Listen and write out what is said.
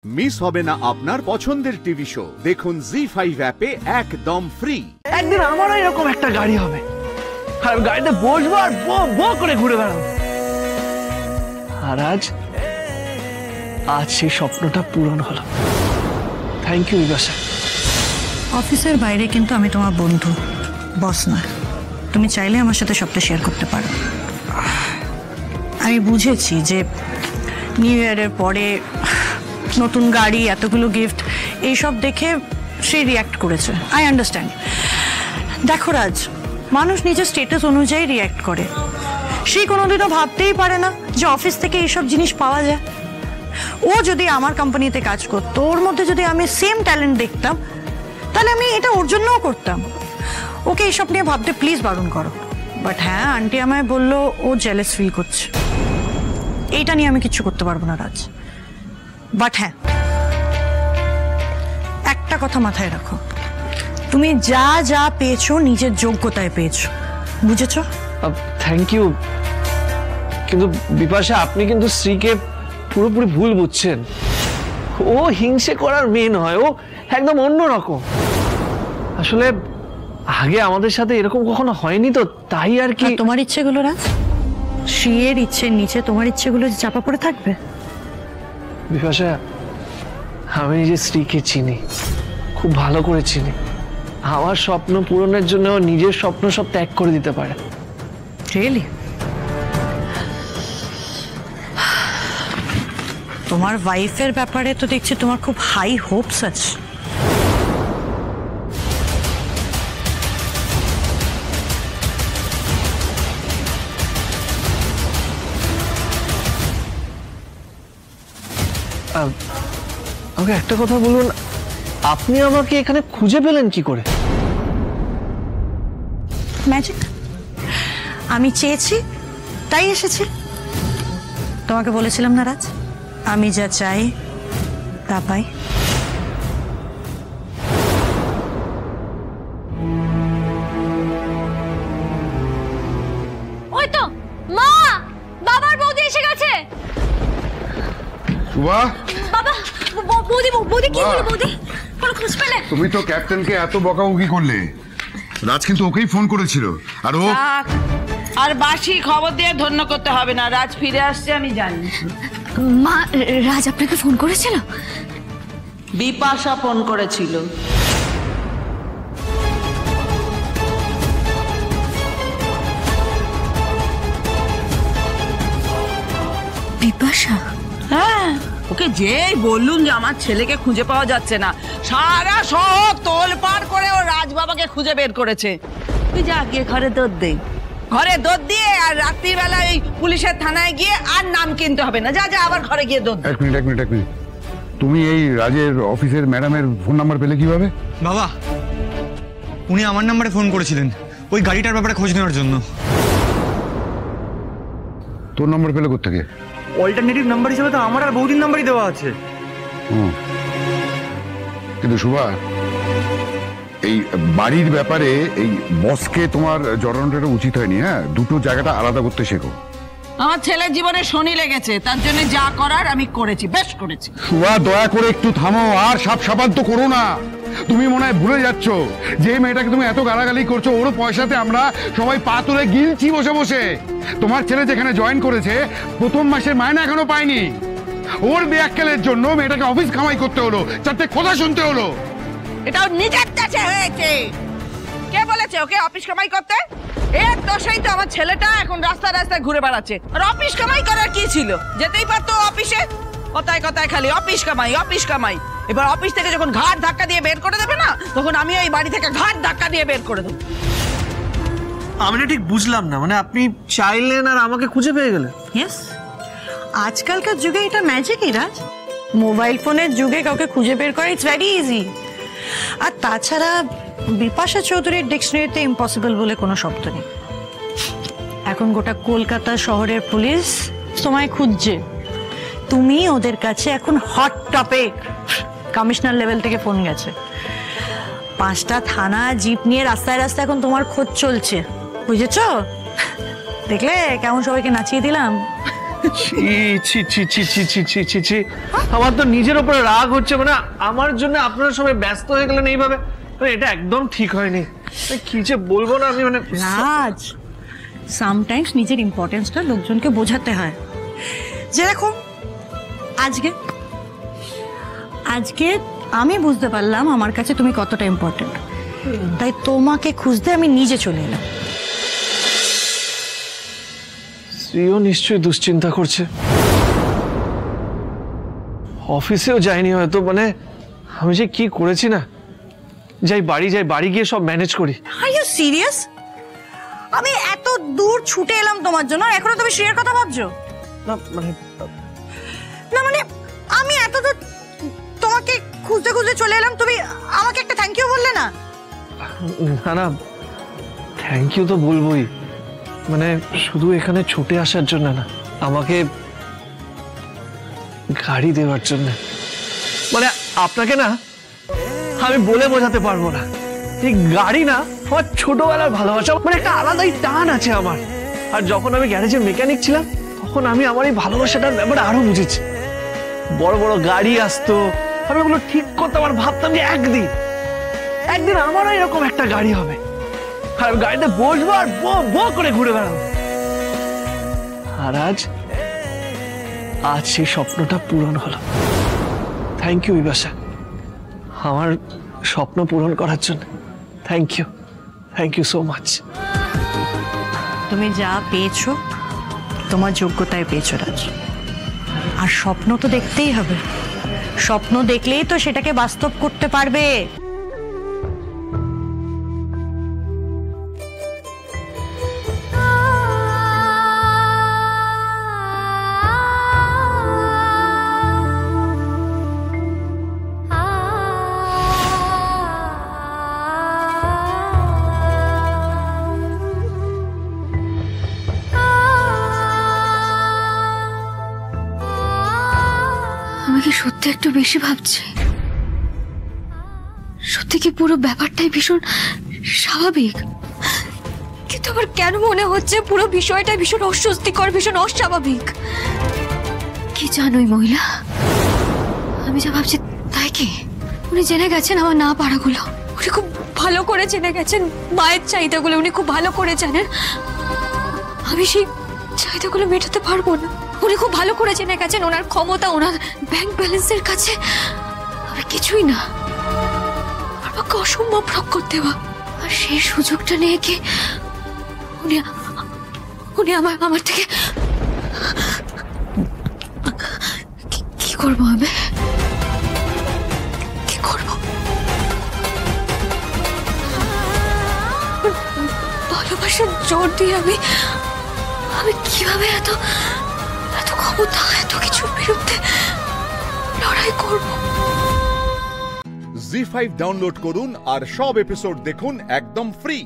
Miss হবে না আপনার পছন্দের টিভি শো। দেখুন জি5 অ্যাপে একদম ফ্রি। একদিন আমারও এরকম একটা গাড়ি হবে, আর গাড়িতে বসবো আর বো করে ঘুরে বেড়াবো। আর আজ সেই স্বপ্নটা পূরণ হলো। Thank you Bipasha. অফিসের বাইরে কিন্তু আমি তোমার বন্ধু, বস না। তুমি চাইলে আমার সাথে সবটা শেয়ার করতে পারো। আমি বুঝেছি যে নিউ ইয়ারের পরে নতুন গাড়ি, এতগুলো গিফট, এইসব দেখে সে রিয়্যাক্ট করেছে। I understand. দেখো রাজ, মানুষ নিজের স্টেটাস অনুযায়ী রিয়্যাক্ট করে। সে কোনোদিনও ভাবতেই পারে না যে অফিস থেকে এইসব জিনিস পাওয়া যায়। ও যদি আমার কোম্পানিতে কাজ করতো, ওর মধ্যে যদি আমি সেম ট্যালেন্ট দেখতাম, তাহলে আমি এটা ওর জন্যও করতাম। ওকে এইসব নিয়ে ভাবতে প্লিজ বারণ করো। বাট হ্যাঁ, আন্টি আমায় বললো ও জেলাস ফিল করছে। এইটা নিয়ে আমি কিচ্ছু করতে পারবো না রাজ। বাট হ্যাঁ, একটা কথা মাথায় রাখো, তুমি যা যা পেয়েছো নিজের যোগ্যতায় পেয়েছো, বুঝেছো? Thank you. কিন্তু বিপাশা, আপনি কিন্তু স্ত্রীকে পুরোপুরি ভুল বুঝছেন। ও হিংসে করার মেয়ে নয়, ও একদম অন্যরকম। আসলে আগে আমাদের সাথে এরকম কখনো হয়নি, তো তাই আর কি। তোমার ইচ্ছেগুলো রাজ, শ্রীয়ের ইচ্ছের নিচে তোমার ইচ্ছেগুলো চাপা পড়ে থাকবে? বিপাশা, আমি নিজের স্ত্রীকে চিনি, খুব ভালো করে চিনি। আমার স্বপ্ন পূরণের জন্য নিজের স্বপ্ন সব ত্যাগ করে দিতে পারে। রিয়েলি? তোমার ওয়াইফের ব্যাপারে তো দেখছি তোমার খুব হাই হোপস আছে। আমাকে একটা কথা বলুন, আপনি আমাকে এখানে খুঁজে পেলেন কি করে? ম্যাজিক। আমি চেয়েছি তাই এসেছি। তোমাকে বলেছিলাম না রাজ, আমি যা চাই তা পাই। ওই তো মা, বাবার বৌদি এসে গেছে। শুভা, বাবা, বৌদি কি হলো? বৌদি কোনো খোঁজ পেলে? তুমি তো ক্যাপ্টেনকে এত বকাবকি করলে। রাজ কিন্তু ওকেই ফোন করেছিল, আর ও আর বাসি খবর দিয়ে ধন্য করতে হবে না, রাজ ফিরে আসছে আমি জানি। মা, রাজ আপনাকে ফোন করেছিল? বিপাশা ফোন করেছিল। বিপাশা? হ্যাঁ, ওকে যেই বললুম যে আমার ছেলেকে খুঁজে পাওয়া যাচ্ছে না, সারা শহর তোলপাড় করে ও রাজ বাবাকে খুঁজে বের করেছে। তুই যা গিয়ে ঘরে দৌড় দে, ঘরে দৌড় দিয়ে আর রাত্রিবেলা এই পুলিশের থানায় গিয়ে আর নাম কিনতে হবে না। যা যা, আবার ঘরে গিয়ে দৌড়। এক মিনিট। তুমি এই রাজের অফিসের ম্যাডামের ফোন নাম্বার পেলে কিভাবে? বাবা, উনি আমার নাম্বারে ফোন করেছিলেন ওই গাড়িটার ব্যাপারে খোঁজ নেওয়ার জন্য। তোর নাম্বার পেলে কোত্থেকে? অল্টারনেটিভ নাম্বার হিসেবে তো আমার আর বৌদির নাম্বারই দেওয়া আছে। কিন্তু শুভা, এই বাড়ির ব্যাপারে এই বসকে তোমার জড়ানোটা উচিত হয়নি। হ্যাঁ, দুটো জায়গাটা আলাদা করতে শেখো। আমার ছেলের জীবনে শনি লেগেছে, তার জন্য যা করার আমি করেছি, বেশ করেছি। শুভা, দয়া করে একটু থামো, আর সাপ সাপান্ত করো না। তুমি মনে হয় ভুলে যাচ্ছ যে মেয়েটাকে তুমি এত গালাগালি করছো, ওর পয়সাতে আমরা সবাই পা তুলে গিলছি বসে বসে। তোমার ছেলে যেখানে জয়েন করেছে, প্রথম মাসের মায়না এখনো পায়নি। ওর বেয়াক্কেলের জন্য মেয়েটাকে অফিস কামাই করতে হলো, চারটে কথা শুনতে হলো। এটাও নিজের কাছে হয়েছে। কে বলেছে ওকে অফিস কামাই করতে? এর দোষেই তো আমার ছেলেটা এখন রাস্তায় রাস্তায় ঘুরে বেড়াচ্ছে। আর অফিস কামাই করার কি ছিল? যেতেই পারতো অফিসে। কথায় কথায় খালি অফিস কামাই, অফিস কামাই। এবার অফিস থেকে যখন ঘাট ধাক্কা দিয়ে বের করে দেবে না, তখন আমি এই বাড়ি থেকে ঘাট ধাক্কা দিয়ে বের করে দেবো। আমি না ঠিক বুঝলাম না, মানে আপনি চাইলেন আর আমাকে খুঁজে পেয়ে গেলেন? ইয়েস, আজকালকার যুগে এটা ম্যাজিকই রাজ। মোবাইল ফোনের যুগে কাউকে খুঁজে বের করা ইটস ভেরি ইজি। আর তাছাড়া বিপাশা চৌধুরীর ডিকশনারিতে ইম্পসিবল বলে কোনো শব্দ নেই। এখন গোটা কলকাতা শহরের পুলিশ তোমায় খুঁজছে। তুমি ওদের কাছে এখন হট টপিক। কমিশনার লেভেল থেকে ফোন গেছে, 5টা থানা জিপ নিয়ে রাস্তায় রাস্তায় এখন তোমার খোঁজ চলছে, বুঝেছো? দেখলে কেমন সবাইকে নাচিয়ে দিলাম। ছি ছি ছি ছি ছি ছি ছি ছি ছি আমার তো নিজের উপরে রাগ হচ্ছে, মানে আমার জন্য আপনারা সবাই ব্যস্ত হয়ে গেলেন এইভাবে, মানে এটা একদম ঠিক হয়নি। কি যে বলবো না আমি, মানে রাজ, সামটাইমস নিজের ইম্পর্টেন্সটা লোকজনকে বোঝাতে হয়। যেরকম আজকে আজকে আমি বুঝতে পারলাম আমার কাছে তুমি কতটা ইম্পর্টেন্ট, তাই তোমাকে খুঁজতে আমি নিজে চলে এলাম। শ্রীও নিশ্চয়ই দুশ্চিন্তা করছে, অফিসেও যায়নি হয়তো, মানে আমি যে কি করেছি না। যাই বাড়ি গিয়ে সব ম্যানেজ করি। Are you serious? আমি এত দূর ছুটে এলাম তোমার জন্য, এখনো তুমি শ্রেয়ার কথা ভাবছো? না মানে আমি এত দূর তোমাকে খুঁজতে খুঁজতে চলে এলাম, তুমি আমাকে একটা থ্যাংক ইউ বললে না? না থ্যাংক ইউ তো বলবোই, মানে শুধু এখানে ছুটে আসার জন্য না, আমাকে গাড়ি দেওয়ার জন্য। মানে আপনাকে না আমি বলে বোঝাতে পারবো না, এই গাড়ি না আমার ছোটবেলার ভালোবাসা, মানে একটা আলাদাই টান আছে আমার। আর যখন আমি গ্যারেজে মেকানিক ছিলাম তখন আমি আমার এই ভালোবাসাটার ব্যাপারে আরো বুঝেছি। বড় বড় গাড়ি আসতো, আমি ওগুলো ঠিক করতাম আর ভাবতাম যে একদিন আমারও এরকম একটা গাড়ি হবে, আর গাড়িতে বসবো আর বো করে ঘুরে বেড়াবো। আর আজ সেই স্বপ্নটা পূরণ হলো। থ্যাংক ইউ বিপাশা, আমার স্বপ্ন পূরণ করার জন্য থ্যাংক ইউ সো মাচ। তুমি যা পেয়েছো তোমার যোগ্যতায় পেয়েছো রাজ, আর স্বপ্ন তো দেখতেই হবে, স্বপ্ন দেখলেই তো সেটাকে বাস্তব করতে পারবে। আমি কি সত্যি একটু বেশি ভাবছি? সত্যি কি পুরো ব্যাপারটাই ভীষণ স্বাভাবিক? কিন্তু আমার কেন মনে হচ্ছে পুরো বিষয়টা ভীষণ অস্বস্তিকর, ভীষণ অস্বাভাবিক। কি জানোই মহিলা, আমি যা ভাবছি তাই কি? উনি জেনে গেছেন আমার না পারাগুলো, উনি খুব ভালো করে জেনে গেছেন মায়ের চাহিদাগুলো, উনি খুব ভালো করে জানেন আমি সেই চাহিদাগুলো মেটাতে পারবো না। উনি খুব ভালো করে জেনে গেছেন ওনার ক্ষমতা, ওনার ব্যাংক ব্যালেন্সের কাছে আমি কিছুই না, আমাকে অসম্ভব রক্ষর দেওয়া। আর সেই সুযোগটা নিয়ে কি উনি আমার থেকে কি করবো? আমি কি করবো? ভালোবাসার জোর দিয়ে আমি কিভাবে এত ক্ষমতা, এত কিছুর বিরুদ্ধে লড়াই করবো? জি5 ডাউনলোড করুন আর সব এপিসোড দেখুন একদম ফ্রি।